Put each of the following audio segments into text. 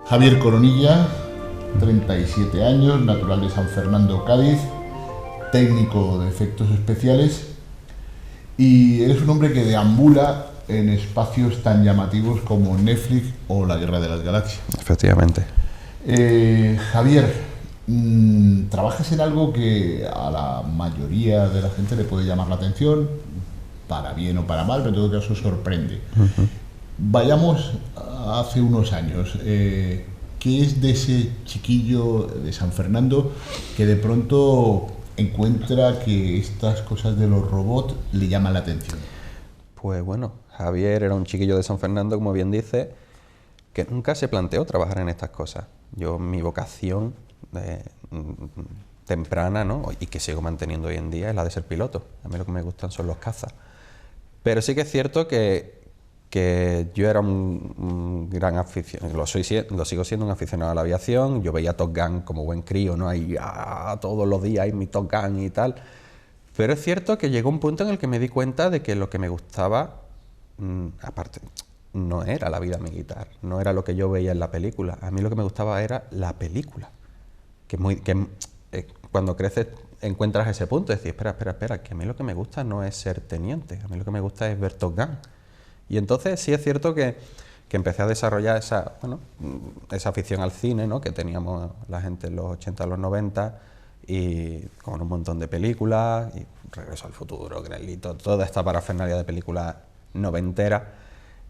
Javier Coronilla, 37 años, natural de San Fernando, Cádiz, técnico de efectos especiales, y eres un hombre que deambula en espacios tan llamativos como Netflix o la Guerra de las Galaxias. Efectivamente. Javier, trabajas en algo que a la mayoría de la gente le puede llamar la atención, para bien o para mal, pero en todo caso sorprende. Vayamos hace unos años. ¿Qué es de ese chiquillo de San Fernando que de pronto encuentra que estas cosas de los robots le llaman la atención? Pues bueno, Javier era un chiquillo de San Fernando, como bien dice, que nunca se planteó trabajar en estas cosas. Mi vocación temprana, ¿no?, y que sigo manteniendo hoy en día, es la de ser piloto. A mí lo que me gustan son los cazas. Pero sí que es cierto que yo era un gran aficionado, lo sigo siendo un aficionado a la aviación. Yo veía Top Gun como buen crío, ¿no? Ahí todos los días hay mi Top Gun y tal. Pero es cierto que llegó un punto en el que me di cuenta de que lo que me gustaba, aparte, no era la vida militar, no era lo que yo veía en la película. A mí lo que me gustaba era la película. Cuando creces encuentras ese punto de decir, espera, que a mí lo que me gusta no es ser teniente, a mí lo que me gusta es ver Top Gun. Y entonces sí es cierto que empecé a desarrollar esa afición al cine, ¿no?, que teníamos la gente en los 80, los 90, y con un montón de películas, y Regreso al Futuro, Grelito, toda esta parafernalia de películas noventeras.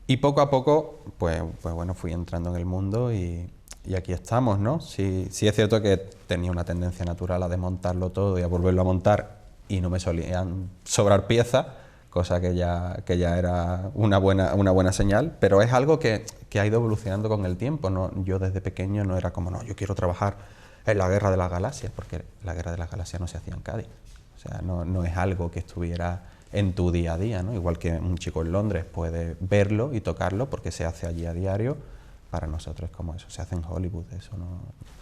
Y poco a poco, pues bueno, fui entrando en el mundo y aquí estamos, ¿no? Sí es cierto que tenía una tendencia natural a desmontarlo todo y a volverlo a montar, y no me solían sobrar piezas, cosa que ya era una buena señal, pero es algo que ha ido evolucionando con el tiempo, ¿no? Yo desde pequeño no era como, no, yo quiero trabajar en la Guerra de las Galaxias, porque la Guerra de las Galaxias no se hacía en Cádiz. O sea, no es algo que estuviera en tu día a día, ¿no? Igual que un chico en Londres puede verlo y tocarlo porque se hace allí a diario. Para nosotros es como eso, se hace en Hollywood, eso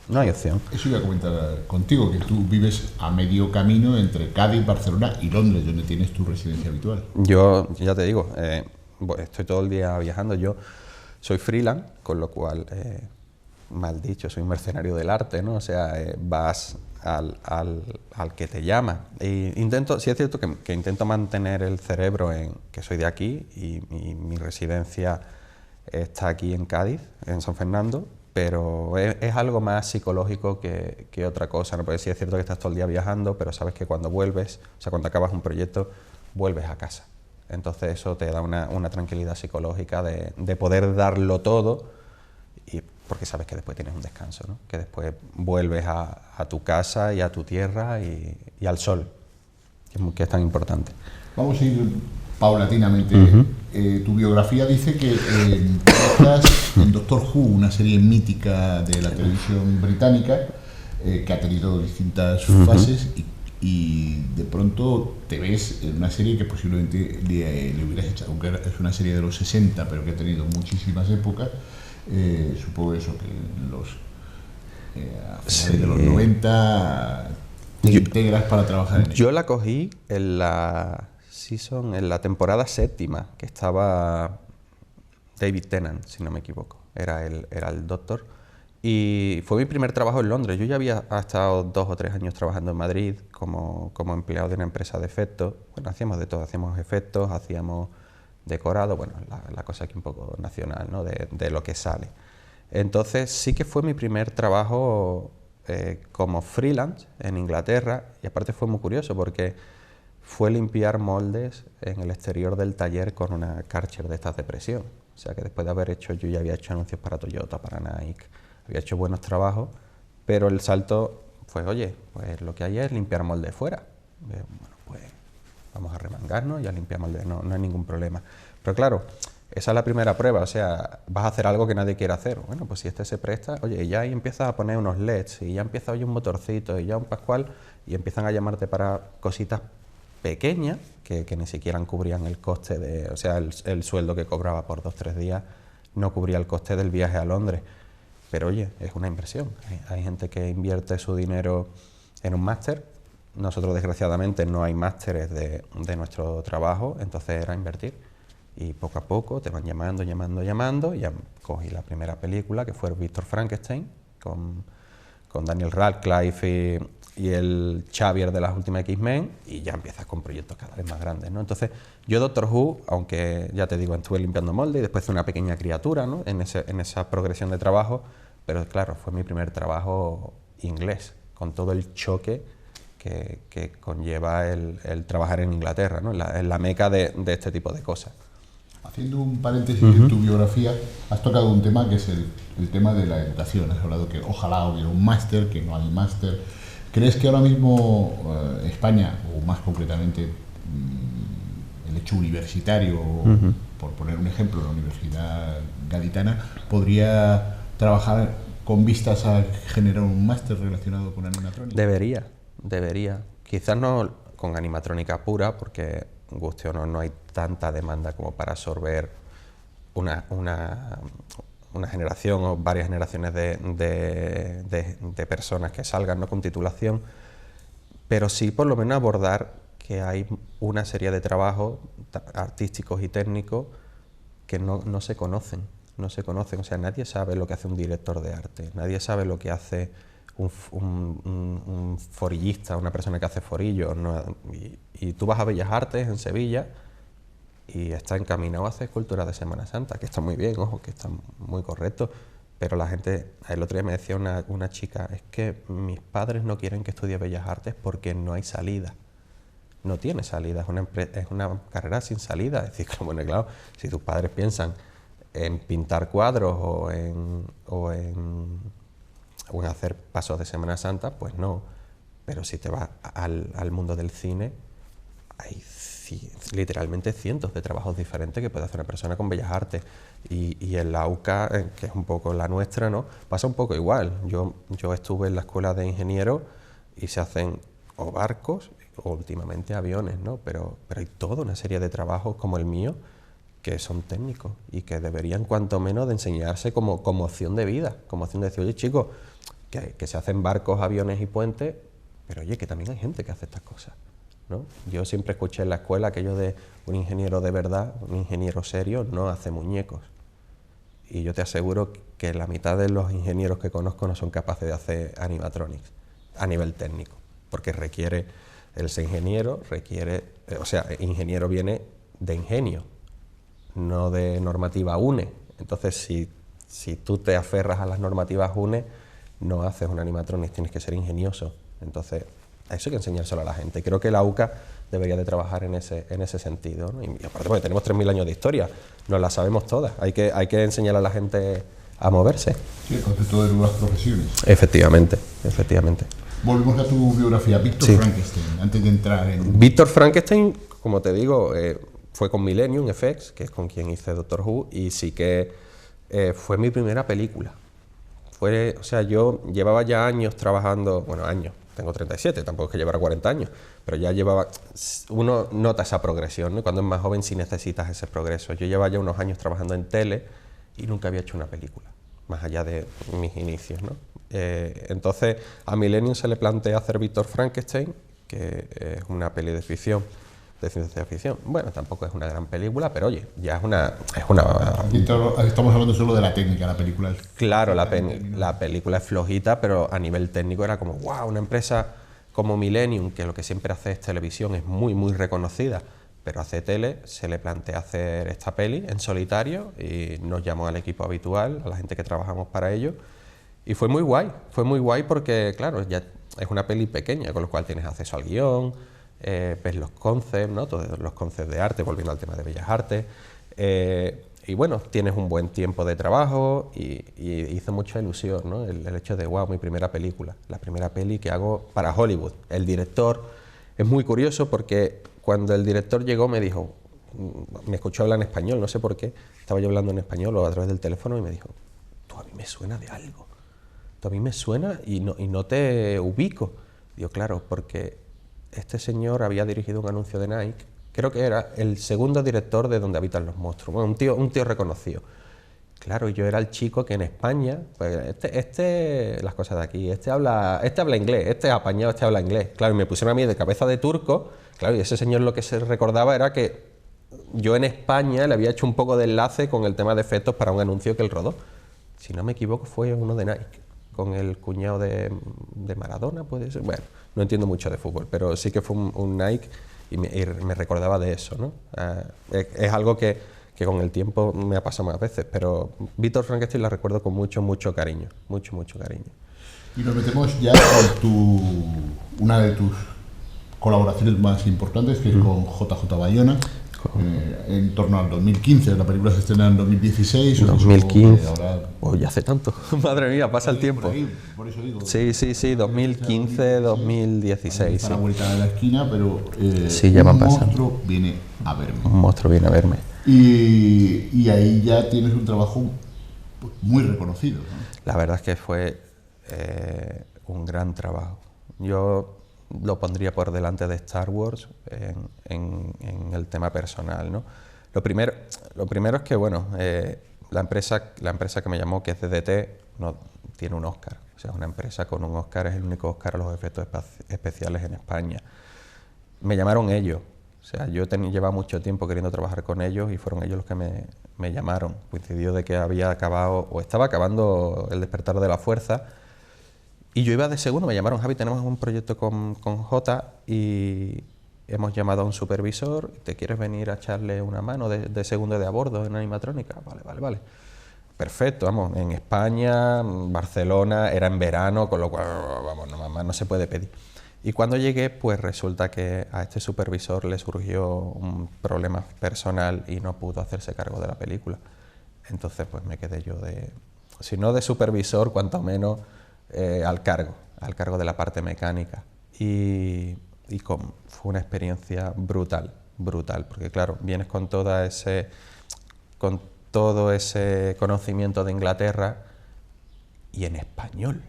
no hay opción. Eso iba a comentar contigo, que tú vives a medio camino entre Cádiz, Barcelona y Londres, donde tienes tu residencia habitual. Yo, ya te digo, estoy todo el día viajando. Yo soy freelance, con lo cual, mal dicho, soy un mercenario del arte, ¿no? O sea, vas al que te llama. Sí es cierto que intento mantener el cerebro en que soy de aquí y mi residencia está aquí en Cádiz, en San Fernando, pero es algo más psicológico que otra cosa, ¿no? Porque sí es cierto que estás todo el día viajando, pero sabes que cuando vuelves, o sea, cuando acabas un proyecto, vuelves a casa. Entonces eso te da una tranquilidad psicológica de poder darlo todo, y porque sabes que después tienes un descanso, ¿no? Que después vuelves a tu casa y a tu tierra y al sol, que es tan importante. Vamos a ir paulatinamente. Tu biografía dice que estás en Doctor Who, una serie mítica de la televisión británica, que ha tenido distintas fases, y de pronto te ves en una serie que posiblemente le hubieras echado, aunque es una serie de los 60, pero que ha tenido muchísimas épocas. Supongo eso, que a finales de los 90 te integras para trabajar en ello. Yo la cogí en la temporada 7ª, que estaba David Tennant, si no me equivoco, era el Doctor, y fue mi primer trabajo en Londres. Yo ya había estado 2 o 3 años trabajando en Madrid como empleado de una empresa de efectos. Bueno, hacíamos de todo, hacíamos efectos, hacíamos decorado, bueno, la cosa aquí un poco nacional, ¿no?, de lo que sale. Entonces sí que fue mi primer trabajo como freelance en Inglaterra, y aparte fue muy curioso porque fue limpiar moldes en el exterior del taller con una Karcher de estas de presión. O sea que después de haber hecho, yo ya había hecho anuncios para Toyota, para Nike, había hecho buenos trabajos, pero el salto fue, oye, pues lo que hay es limpiar moldes fuera. Bueno, pues vamos a remangarnos y a limpiar moldes, no hay ningún problema. Pero claro, esa es la primera prueba, o sea, vas a hacer algo que nadie quiere hacer. Bueno, pues si este se presta, oye, y ya ahí empiezas a poner unos LEDs, y ya empieza hoy un motorcito, y ya un pascual, y empiezan a llamarte para cositas pequeñas que ni siquiera cubrían el coste o sea, el sueldo que cobraba por 2 o 3 días no cubría el coste del viaje a Londres. Pero oye, es una inversión. Hay gente que invierte su dinero en un máster nosotros desgraciadamente no hay másteres de nuestro trabajo, entonces era invertir. Y poco a poco te van llamando, y ya cogí la primera película, que fue Víctor Frankenstein, con Daniel Radcliffe y el Xavier de las últimas X-Men, y ya empiezas con proyectos cada vez más grandes, ¿no? Entonces, yo Doctor Who, aunque ya te digo, estuve limpiando molde y después una pequeña criatura, ¿no? en esa progresión de trabajo, pero claro, fue mi primer trabajo inglés, con todo el choque que conlleva el trabajar en Inglaterra, ¿no? en la meca de este tipo de cosas. Haciendo un paréntesis en tu biografía, has tocado un tema que es el tema de la educación. Has hablado que ojalá hubiera un máster, que no hay máster. ¿Crees que ahora mismo España, o más concretamente el hecho universitario, por poner un ejemplo, la Universidad Gaditana, podría trabajar con vistas a generar un máster relacionado con animatrónica? Debería. Quizás no con animatrónica pura, porque guste o no hay tanta demanda como para absorber una generación o varias generaciones de personas que salgan, ¿no? con titulación, pero sí por lo menos abordar que hay una serie de trabajos artísticos y técnicos que no se conocen, o sea, nadie sabe lo que hace un director de arte, nadie sabe lo que hace un forillista, una persona que hace forillos, ¿no? Y tú vas a Bellas Artes en Sevilla y está encaminado a hacer esculturas de Semana Santa, que está muy bien, ojo, que está muy correcto, pero la gente, el otro día me decía una chica, es que mis padres no quieren que estudie Bellas Artes porque no hay salida. No tiene salida, es una carrera sin salida. Es decir, bueno, claro, si tus padres piensan en pintar cuadros o en hacer pasos de Semana Santa, pues no. Pero si te vas al mundo del cine, hay literalmente cientos de trabajos diferentes que puede hacer una persona con Bellas Artes. Y en la UCA, que es un poco la nuestra, ¿no? Pasa un poco igual. Yo estuve en la escuela de ingenieros y se hacen o barcos o últimamente aviones, ¿no? Pero hay toda una serie de trabajos como el mío que son técnicos y que deberían cuanto menos de enseñarse como opción de vida, como opción de decir, oye chicos, que se hacen barcos, aviones y puentes, pero oye, que también hay gente que hace estas cosas, ¿no? Yo siempre escuché en la escuela aquello de un ingeniero de verdad, un ingeniero serio, no hace muñecos. Y yo te aseguro que la mitad de los ingenieros que conozco no son capaces de hacer animatronics a nivel técnico, porque requiere, el ser ingeniero requiere, o sea, ingeniero viene de ingenio, no de normativa UNE. Entonces, si tú te aferras a las normativas UNE, no haces un animatronics, tienes que ser ingenioso. Entonces, eso hay que enseñárselo a la gente. Creo que la UCA debería de trabajar en ese sentido, ¿no? Y aparte, porque tenemos 3.000 años de historia, nos la sabemos todas. Hay que enseñar a la gente a moverse. Sí, el concepto de nuevas profesiones. Efectivamente. Volvemos a tu biografía, Víctor Frankenstein, antes de entrar en... Víctor Frankenstein, como te digo, fue con Millennium FX, que es con quien hice Doctor Who, y sí que fue mi primera película. O sea, yo llevaba ya años trabajando, bueno, años, tengo 37, tampoco es que llevara 40 años, pero ya llevaba, uno nota esa progresión, ¿no? Cuando es más joven sí necesitas ese progreso. Yo llevaba ya unos años trabajando en tele y nunca había hecho una película, más allá de mis inicios, ¿no? Entonces a Millennium se le plantea hacer Víctor Frankenstein, que es una peli de ficción, de ciencia ficción. Bueno, tampoco es una gran película, pero oye, ya es una... Aquí estamos hablando solo de la técnica, la película es... Claro, la película es flojita, pero a nivel técnico era como, wow, una empresa como Millennium, que lo que siempre hace es televisión, es muy, muy reconocida, pero hace tele, se le plantea hacer esta peli en solitario y nos llamó al equipo habitual, a la gente que trabajamos para ello, y fue muy guay porque, claro, ya es una peli pequeña, con lo cual tienes acceso al guión, ves los concepts, ¿no? Todos los concepts de arte, volviendo al tema de Bellas Artes, y bueno, tienes un buen tiempo de trabajo y hizo mucha ilusión, ¿no? El hecho de, wow, mi primera película, la primera peli que hago para Hollywood. El director es muy curioso porque cuando el director llegó me dijo, me escuchó hablar en español, no sé por qué, estaba yo hablando en español o a través del teléfono y me dijo, tú a mí me suena de algo, tú a mí me suena y no te ubico. Digo, claro, porque este señor había dirigido un anuncio de Nike, creo que era el segundo director de Donde habitan los monstruos, bueno, un tío reconocido. Claro, yo era el chico que en España, pues las cosas de aquí, este habla inglés, este es apañado, este habla inglés. Claro, y me pusieron a mí de cabeza de turco, claro, y ese señor lo que se recordaba era que yo en España le había hecho un poco de enlace con el tema de efectos para un anuncio que él rodó. Si no me equivoco, fue uno de Nike, con el cuñado de Maradona, puede ser. Bueno, no entiendo mucho de fútbol, pero sí que fue un Nike y me recordaba de eso, ¿no? Es algo que con el tiempo me ha pasado más veces, pero Víctor Frankenstein la recuerdo con mucho cariño, mucho cariño. Y nos metemos ya con una de tus colaboraciones más importantes, que es con JJ Bayona, en torno al 2015. La película se estrena en 2016. 2015. Ahora... Oh, ya hace tanto. Madre mía, pasa el tiempo. Por eso digo. Sí, 2015, 2016. Está a la vuelta de la esquina, pero sí, ya un monstruo viene a verme. Un monstruo viene a verme. Y ahí ya tienes un trabajo muy reconocido, ¿no? La verdad es que fue un gran trabajo. Yo lo pondría por delante de Star Wars en el tema personal, ¿no? Lo primero es que, bueno, la empresa que me llamó, que es DDT, no tiene un Oscar. O sea, es una empresa con un Oscar, es el único Oscar a los efectos especiales en España. Me llamaron ellos. O sea, yo llevaba mucho tiempo queriendo trabajar con ellos y fueron ellos los que me llamaron. Coincidió de que había acabado, o estaba acabando El despertar de la fuerza, y yo iba de segundo. Me llamaron: Javi, tenemos un proyecto con J y hemos llamado a un supervisor, ¿te quieres venir a echarle una mano de segundo de a bordo en animatrónica? Vale. Perfecto, vamos, en España, Barcelona, era en verano, con lo cual, vamos, no se puede pedir. Y cuando llegué, pues resulta que a este supervisor le surgió un problema personal y no pudo hacerse cargo de la película. Entonces, pues me quedé yo si no de supervisor, cuanto menos al cargo de la parte mecánica. Y fue una experiencia brutal, porque claro, vienes con todo ese conocimiento de Inglaterra y en español.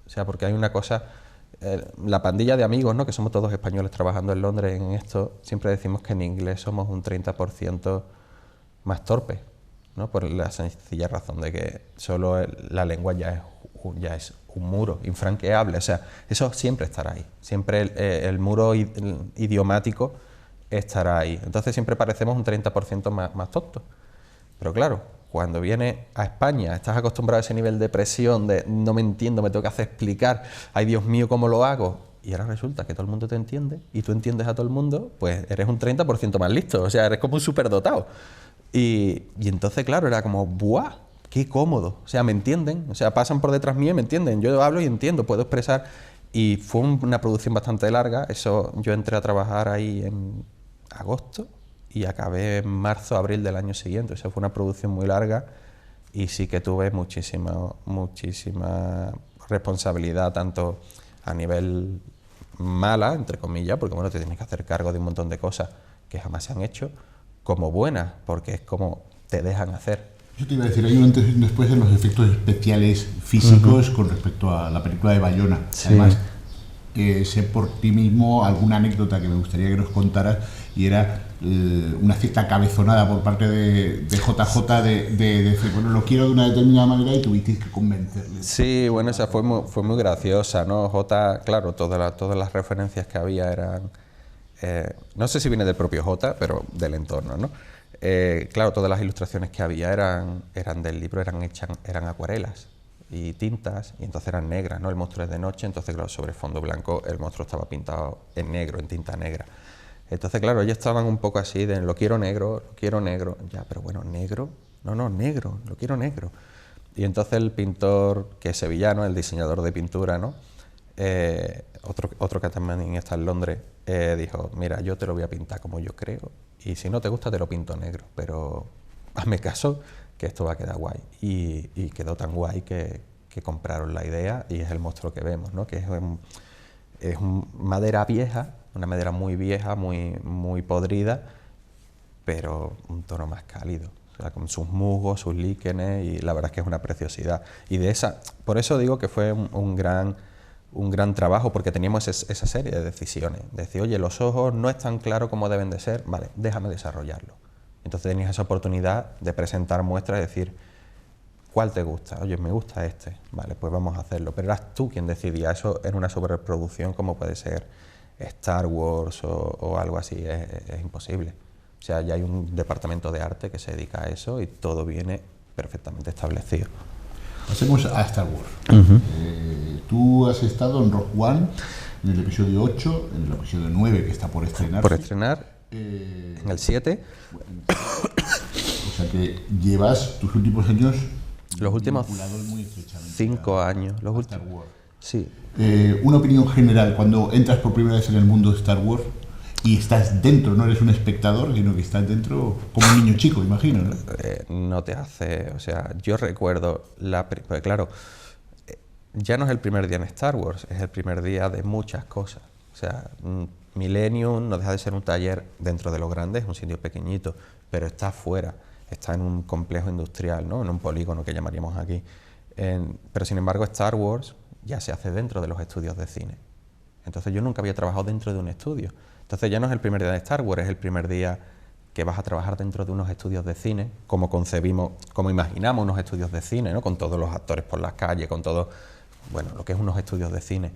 O sea, porque hay una cosa... la pandilla de amigos, ¿no?, que somos todos españoles trabajando en Londres en esto, siempre decimos que en inglés somos un 30% más torpes, ¿no?, por la sencilla razón de que solo la lengua ya es un muro infranqueable. O sea, eso siempre estará ahí, siempre el muro idiomático estará ahí. Entonces siempre parecemos un 30% más tontos. Pero claro, cuando vienes a España, estás acostumbrado a ese nivel de presión, de no me entiendo, me tengo que hacer explicar, ay Dios mío, ¿cómo lo hago? Y ahora resulta que todo el mundo te entiende y tú entiendes a todo el mundo, pues eres un 30% más listo, o sea, eres como un superdotado. Y entonces, claro, era como, ¡buah! ¡Qué cómodo! O sea, me entienden, o sea, pasan por detrás mío y me entienden, yo hablo y entiendo, puedo expresar. Y fue una producción bastante larga. Eso, yo entré a trabajar ahí en agosto y acabé en marzo, abril del año siguiente. O sea, fue una producción muy larga y sí que tuve muchísima responsabilidad, tanto a nivel mala, entre comillas, porque bueno, te tienes que hacer cargo de un montón de cosas que jamás se han hecho, como buenas, porque es como te dejan hacer. Yo te iba a decir, hay un antes y un después en los efectos especiales físicos con respecto a la película de Bayona. Sí. Además, sé por ti mismo alguna anécdota que me gustaría que nos contaras, y era una cierta cabezonada por parte de JJ de decir, bueno, lo quiero de una determinada manera, y tuvisteis que convencerle. Sí, bueno, esa fue muy graciosa, ¿no? J, claro, todas las referencias que había eran, no sé si viene del propio J, pero del entorno, ¿no? Claro, todas las ilustraciones que había eran del libro, eran acuarelas y tintas, y entonces eran negras, ¿no? El monstruo es de noche, entonces claro, sobre fondo blanco el monstruo estaba pintado en negro, en tinta negra. Entonces claro, ellos estaban un poco así de lo quiero negro, ya, pero bueno, negro, no, negro, lo quiero negro. Y entonces el pintor, que es sevillano, el diseñador de pintura, ¿no? Otro que también está en Londres, dijo, mira, yo te lo voy a pintar como yo creo, y si no te gusta te lo pinto negro, pero hazme caso que esto va a quedar guay. Y quedó tan guay que compraron la idea, y es el monstruo que vemos, ¿no? Que es madera vieja, una madera muy vieja, muy podrida, pero un tono más cálido, o sea, con sus musgos, sus líquenes, y la verdad es que es una preciosidad. Y por eso digo que fue un gran trabajo, porque teníamos esa serie de decisiones, de decir, oye, los ojos no están claros como deben de ser, vale, déjame desarrollarlo. Entonces tenías esa oportunidad de presentar muestras y decir, ¿cuál te gusta? Oye, me gusta este, vale, pues vamos a hacerlo. Pero eras tú quien decidía, eso en una sobreproducción como puede ser Star Wars o algo así, es imposible. O sea, ya hay un departamento de arte que se dedica a eso y todo viene perfectamente establecido. Pasemos a Star Wars. Tú has estado en Rogue One, en el episodio 8, en el episodio 9 que está por estrenar. Por estrenar, en el 7. O sea que llevas tus últimos años los últimos muy estrechamente 5 años. Los Star Wars. Sí. Una opinión general, cuando entras por primera vez en el mundo de Star Wars y estás dentro, no eres un espectador, sino que estás dentro como un niño chico, imagino, ¿no? No te hace... O sea, yo recuerdo... Porque claro, ya no es el primer día en Star Wars, es el primer día de muchas cosas. O sea, Millennium no deja de ser un taller dentro de lo grande, es un sitio pequeñito, pero está fuera, está en un complejo industrial, ¿no? En un polígono que llamaríamos aquí. Pero sin embargo, Star Wars ya se hace dentro de los estudios de cine. Entonces yo nunca había trabajado dentro de un estudio. Entonces ya no es el primer día de Star Wars, es el primer día que vas a trabajar dentro de unos estudios de cine, como concebimos, como imaginamos unos estudios de cine, ¿no? Con todos los actores por las calles, con todo, bueno, lo que es unos estudios de cine.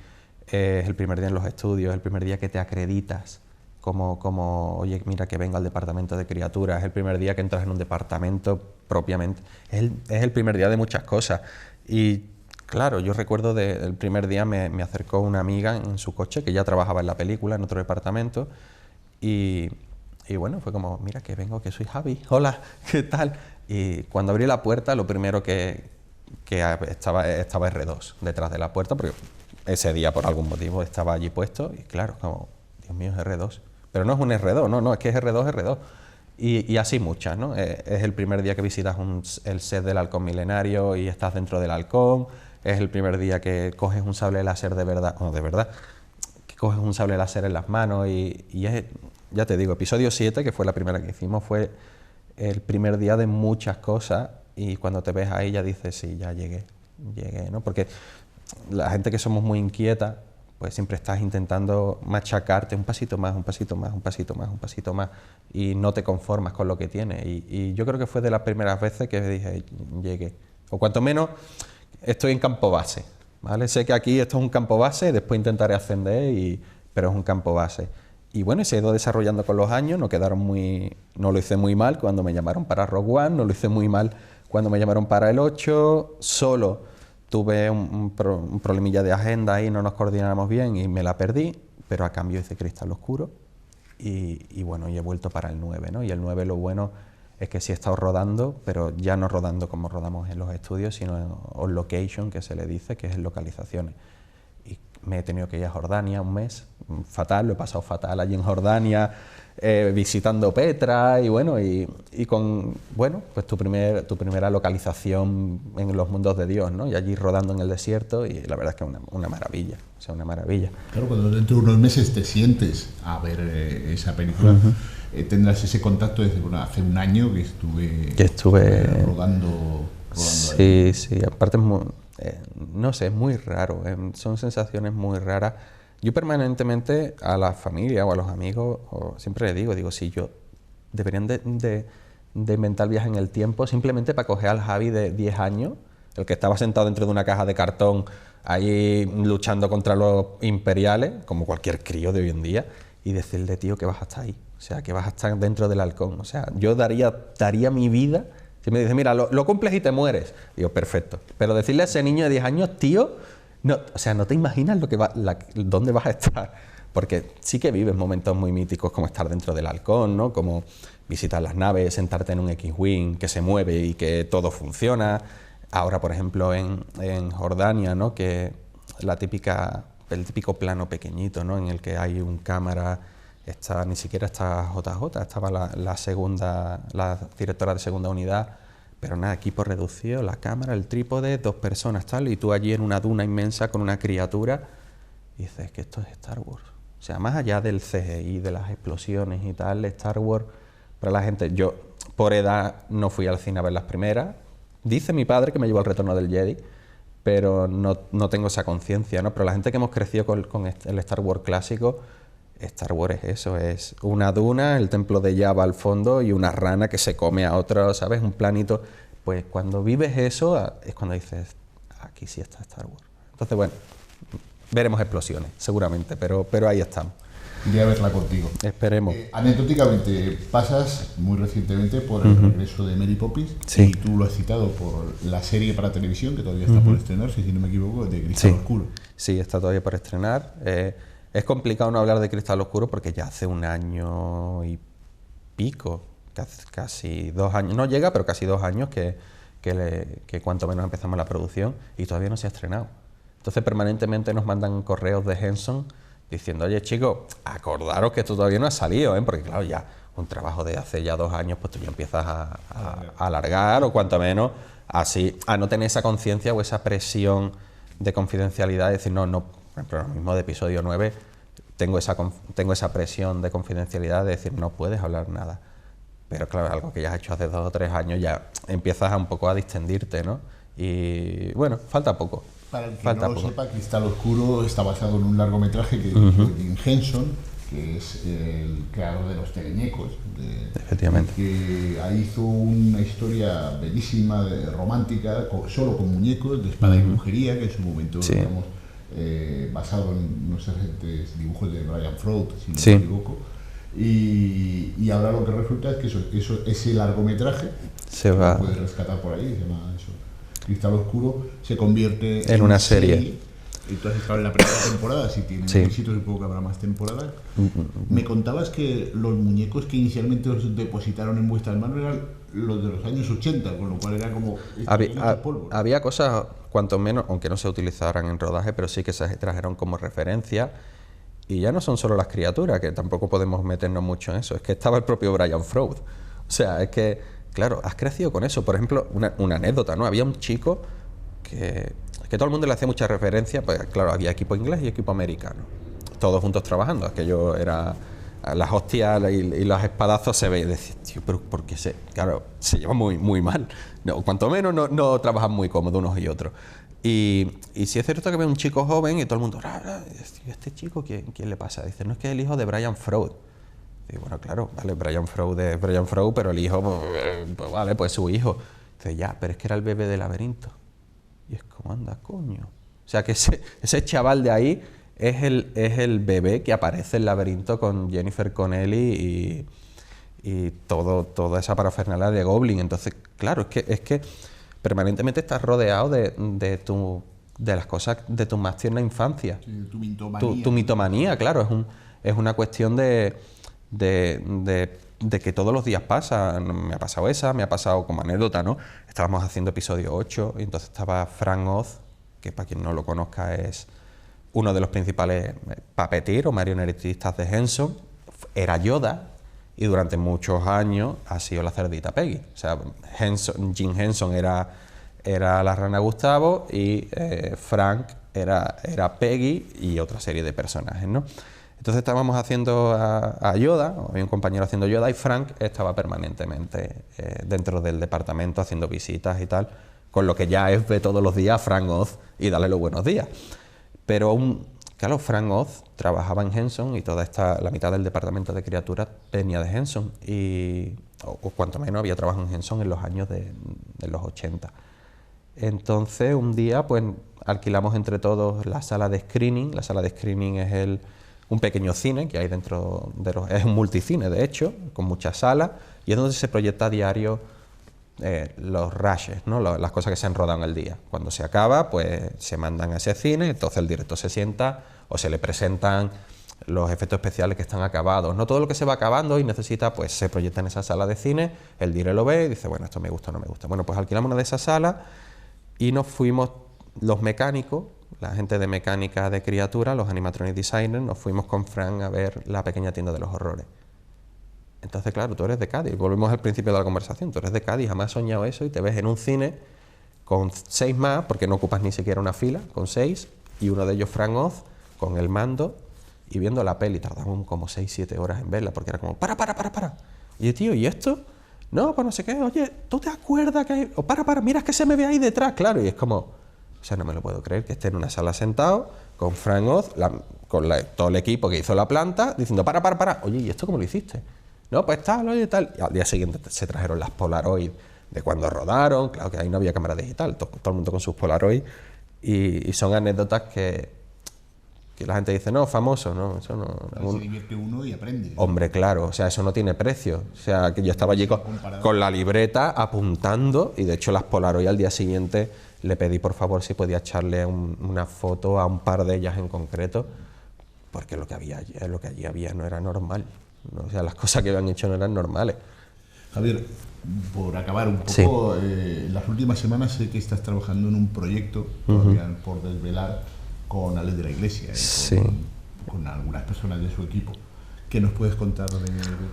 Es el primer día en los estudios, es el primer día que te acreditas como oye, mira que vengo al departamento de criaturas, es el primer día que entras en un departamento propiamente, es el primer día de muchas cosas. Y claro, yo recuerdo el primer día me acercó una amiga en su coche que ya trabajaba en la película, en otro departamento, y bueno, fue como, mira que vengo, que soy Javi, hola, ¿qué tal? Y cuando abrí la puerta, lo primero que estaba R2 detrás de la puerta, porque ese día por algún motivo estaba allí puesto, y claro, como, Dios mío, es R2. Pero no es un R2, no, es que es R2. Y así muchas, ¿no? Es el primer día que visitas el set del Halcón Milenario y estás dentro del Halcón. Es el primer día que coges un sable láser de verdad, que coges un sable láser en las manos y es, ya te digo, episodio 7, que fue la primera que hicimos, fue el primer día de muchas cosas y cuando te ves ahí ya dices, sí, ya llegué, ¿no? Porque la gente que somos muy inquieta, pues siempre estás intentando machacarte un pasito más y no te conformas con lo que tienes. Y yo creo que fue de las primeras veces que dije, llegué. O cuanto menos estoy en campo base, ¿vale? Sé que aquí esto es un campo base, después intentaré ascender, pero es un campo base. Y bueno, se ha ido desarrollando con los años, no lo hice muy mal cuando me llamaron para Rogue One, no lo hice muy mal cuando me llamaron para el 8, solo tuve un problemilla de agenda y no nos coordinamos bien y me la perdí, pero a cambio hice Cristal Oscuro y bueno, y he vuelto para el 9, ¿no? Y el 9 lo bueno es que sí he estado rodando, pero ya no rodando como rodamos en los estudios, sino en on location, que se le dice, que es en localizaciones. Y me he tenido que ir a Jordania un mes, fatal, lo he pasado fatal allí en Jordania, visitando Petra y bueno, y con, bueno, pues tu primera localización en los mundos de Dios, ¿no? Y allí rodando en el desierto y la verdad es que es una maravilla, o sea, una maravilla. Claro, cuando dentro de unos meses te sientes a ver esa película, tendrás ese contacto desde, bueno, hace un año que estuve rodando sí, ahí. Sí, aparte es muy, no sé, es muy raro, son sensaciones muy raras. Yo permanentemente a la familia o a los amigos siempre les digo, si yo deberían de inventar viajes en el tiempo simplemente para coger al Javi de 10 años, el que estaba sentado dentro de una caja de cartón ahí luchando contra los imperiales, como cualquier crío de hoy en día, y decirle, tío, que vas a estar ahí, o sea, que vas a estar dentro del halcón. O sea, yo daría mi vida. Si me dice, mira, lo cumples y te mueres, digo, perfecto. Pero decirle a ese niño de 10 años, tío, no, o sea, no te imaginas dónde vas a estar, porque sí que vives momentos muy míticos como estar dentro del halcón, ¿no? Como visitar las naves, sentarte en un X-Wing que se mueve y que todo funciona. Ahora, por ejemplo, en Jordania, ¿no? Que el típico plano pequeñito, ¿no? En el que hay un cámara, ni siquiera está JJ, estaba la directora de segunda unidad, pero nada, equipo reducido, la cámara, el trípode, 2 personas, tal, y tú allí en una duna inmensa con una criatura, y dices que esto es Star Wars. O sea, más allá del CGI, de las explosiones y tal, Star Wars, para la gente, yo por edad no fui al cine a ver las primeras, dice mi padre que me llevó al Retorno del Jedi, pero no tengo esa conciencia, ¿no? Pero la gente que hemos crecido con el Star Wars clásico, Star Wars es eso, es una duna, el templo de Jabba al fondo y una rana que se come a otro, ¿sabes? Un planito Pues cuando vives eso es cuando dices, aquí sí está Star Wars. Entonces, bueno, veremos explosiones, seguramente, pero ahí estamos. Iré a verla contigo. Esperemos. Anecdóticamente, pasas muy recientemente por el regreso de Mary Poppins, Sí. y tú lo has citado por la serie para televisión, que todavía está por estrenarse, si no me equivoco, de Cristal Oscuro. Sí, está todavía por estrenar. Es complicado no hablar de Cristal Oscuro porque ya hace 1 año y pico, casi 2 años, no llega, pero casi 2 años que cuanto menos empezamos la producción y todavía no se ha estrenado. Entonces permanentemente nos mandan correos de Henson diciendo, oye chicos, acordaros que esto todavía no ha salido, porque claro, ya un trabajo de hace ya 2 años, pues tú ya empiezas a alargar, o cuanto menos así, a no tener esa conciencia o esa presión de confidencialidad, de decir, no, por ejemplo, lo mismo de episodio 9, tengo esa presión de confidencialidad de decir, no puedes hablar nada. Pero claro, algo que ya has hecho hace 2 o 3 años, ya empiezas un poco a distendirte, ¿no? Y bueno, falta poco. Para el que no lo sepa, Cristal Oscuro está basado en un largometraje que hizo Jim Henson, que es el creador de los teleñecos. Efectivamente. Que ahí hizo una historia bellísima, romántica, solo con muñecos, de espada y brujería, que en su momento, digamos, basado en unos excelentes dibujos de Brian Froud, si no me equivoco. Y ahora lo que resulta es que ese largometraje se va, puedes rescatar por ahí, se llama eso, Cristal Oscuro, se convierte en una serie. Entonces estaba en la primera temporada, si tiene éxito supongo que habrá más temporadas. Me contabas que los muñecos que inicialmente os depositaron en vuestras manos eran los de los años 80, con lo cual era como había cosas cuanto menos, aunque no se utilizaran en rodaje, pero sí que se trajeron como referencia. Y ya no son solo las criaturas, que tampoco podemos meternos mucho en eso, es que estaba el propio Brian Froud. O sea, es que, claro, has crecido con eso. Por ejemplo, una anécdota, ¿no? Había un chico que todo el mundo le hacía mucha referencia, pues claro, había equipo inglés y equipo americano, todos juntos trabajando. Aquello era las hostias y los espadazos, se veía y decía, tío, pero ¿por qué se llevan muy, muy mal? No, cuanto menos no trabajan muy cómodos unos y otros. Y sí es cierto que ve un chico joven y todo el mundo, ¿este chico quién le pasa? Dice, no, es que es el hijo de Brian Froud. Y bueno, claro, vale, Brian Froud es Brian Froud, pero el hijo, pues vale, pues su hijo. Dice, ya, pero es que era el bebé del laberinto. Y es como, anda, coño. O sea, que ese chaval de ahí es el bebé que aparece en el laberinto con Jennifer Connelly y toda esa parafernalia de Goblin. Entonces, claro, es que permanentemente estás rodeado de las cosas de tu más tierna infancia. Sí, tu mitomanía. Tu mitomanía, claro, es una cuestión de que todos los días pasa. Me ha pasado me ha pasado como anécdota, ¿no? Estábamos haciendo episodio 8 y entonces estaba Frank Oz, que para quien no lo conozca es uno de los principales puppeteers o marionetistas de Henson, era Yoda. Y durante muchos años ha sido la cerdita Peggy. O sea, Jim Henson era la rana Gustavo y Frank era Peggy y otra serie de personajes, ¿no? Entonces estábamos haciendo a Yoda, había un compañero haciendo Yoda y Frank estaba permanentemente dentro del departamento haciendo visitas y tal, con lo que ya es ve todos los días a Frank Oz y darle los buenos días. Pero claro, Frank Oz trabajaba en Henson y la mitad del departamento de criaturas venía de Henson, o cuanto menos había trabajado en Henson en los años de los 80. Entonces un día pues alquilamos entre todos la sala de screening. La sala de screening es un pequeño cine que hay dentro es un multicine de hecho, con muchas salas, y es donde se proyecta a diario los rushes, ¿no? Las cosas que se han rodado en el día. Cuando se acaba, pues se mandan a ese cine, entonces el director se sienta o se le presentan los efectos especiales que están acabados. No todo lo que se va acabando y necesita, pues se proyecta en esa sala de cine, el director lo ve y dice, bueno, esto me gusta o no me gusta. Bueno, pues alquilamos una de esas salas y nos fuimos los mecánicos, la gente de mecánica de criaturas, los animatronic designers, nos fuimos con Frank a ver La pequeña tienda de los horrores. Entonces, claro, tú eres de Cádiz, volvemos al principio de la conversación, tú eres de Cádiz, jamás has soñado eso y te ves en un cine con 6 más, porque no ocupas ni siquiera una fila, con 6, y uno de ellos Frank Oz, con el mando, y viendo la peli, tardamos como 6-7 horas en verla, porque era como, para. Y yo, tío, ¿y esto? No, pues no sé qué, oye, ¿tú te acuerdas que hay? O para, mira, es que se me ve ahí detrás, claro, y es como, o sea, no me lo puedo creer, que esté en una sala sentado, con Frank Oz, con todo el equipo que hizo la planta, diciendo, para, oye, ¿y esto cómo lo hiciste? No, pues tal, oye, tal. Y al día siguiente se trajeron las Polaroid de cuando rodaron, claro que ahí no había cámara digital, todo el mundo con sus Polaroid, y son anécdotas que la gente dice, no, famoso, no, eso no. Se divierte uno y aprende. Hombre, claro, o sea, eso no tiene precio. O sea, que yo estaba allí con la libreta apuntando, y de hecho las Polaroid al día siguiente le pedí por favor si podía echarle una foto a un par de ellas en concreto, porque lo que allí había no era normal, ¿no? O sea, las cosas que habían hecho no eran normales. Javier, por acabar un poco, las últimas semanas sé que estás trabajando en un proyecto, todavía por desvelar, con Alex de la Iglesia y con algunas personas de su equipo. ¿Qué nos puedes contar de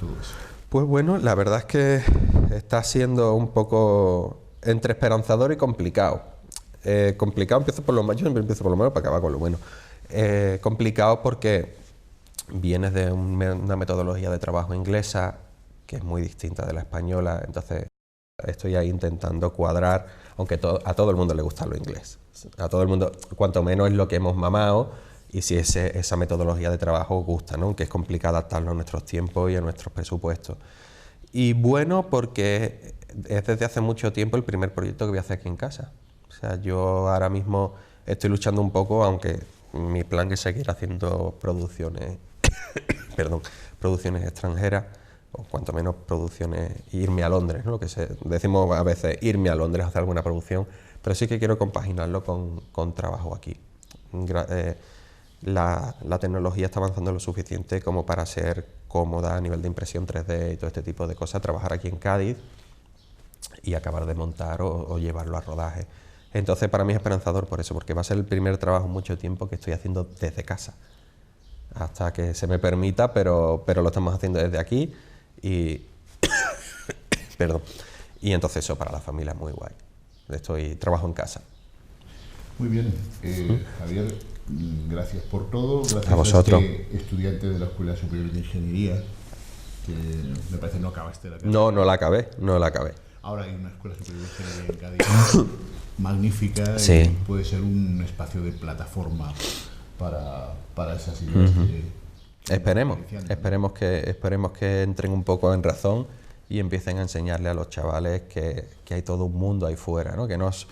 todo eso? Pues bueno, la verdad es que está siendo un poco entre esperanzador y complicado. Complicado, yo siempre empiezo por lo malo para acabar con lo bueno. Complicado porque vienes de una metodología de trabajo inglesa que es muy distinta de la española, entonces estoy ahí intentando cuadrar, aunque a todo el mundo le gusta lo inglés. A todo el mundo, cuanto menos es lo que hemos mamado, y si esa metodología de trabajo os gusta, ¿no? Que es complicado adaptarlo a nuestros tiempos y a nuestros presupuestos. Y bueno, porque es desde hace mucho tiempo el primer proyecto que voy a hacer aquí en casa. O sea, yo ahora mismo estoy luchando un poco, aunque mi plan es seguir haciendo producciones, producciones extranjeras, o cuanto menos producciones, irme a Londres, ¿no? Lo que decimos a veces, irme a Londres a hacer alguna producción, pero sí que quiero compaginarlo con trabajo aquí. La tecnología está avanzando lo suficiente como para ser cómoda a nivel de impresión 3D y todo este tipo de cosas, trabajar aquí en Cádiz y acabar de montar o llevarlo a rodaje. Entonces para mí es esperanzador por eso, porque va a ser el primer trabajo en mucho tiempo que estoy haciendo desde casa, hasta que se me permita, pero lo estamos haciendo desde aquí y perdón, y entonces eso para la familia es muy guay. Trabajo en casa. Muy bien, Javier, gracias por todo, gracias a vosotros. Este estudiante de la Escuela Superior de Ingeniería, que me parece no acabaste la carrera. No la acabé. Ahora hay una Escuela Superior de Ingeniería en Cádiz magnífica, y puede ser un espacio de plataforma para esas ideas que Esperemos que entren un poco en razón y empiecen a enseñarle a los chavales que hay todo un mundo ahí fuera, ¿no? Que no es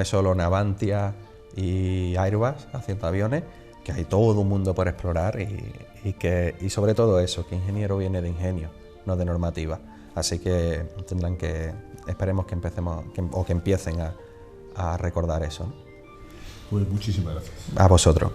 solo Navantia y Airbus haciendo aviones, que hay todo un mundo por explorar y sobre todo eso, que ingeniero viene de ingenio, no de normativa. Así que esperemos que empiecen a recordar eso, ¿no? Pues muchísimas gracias. A vosotros.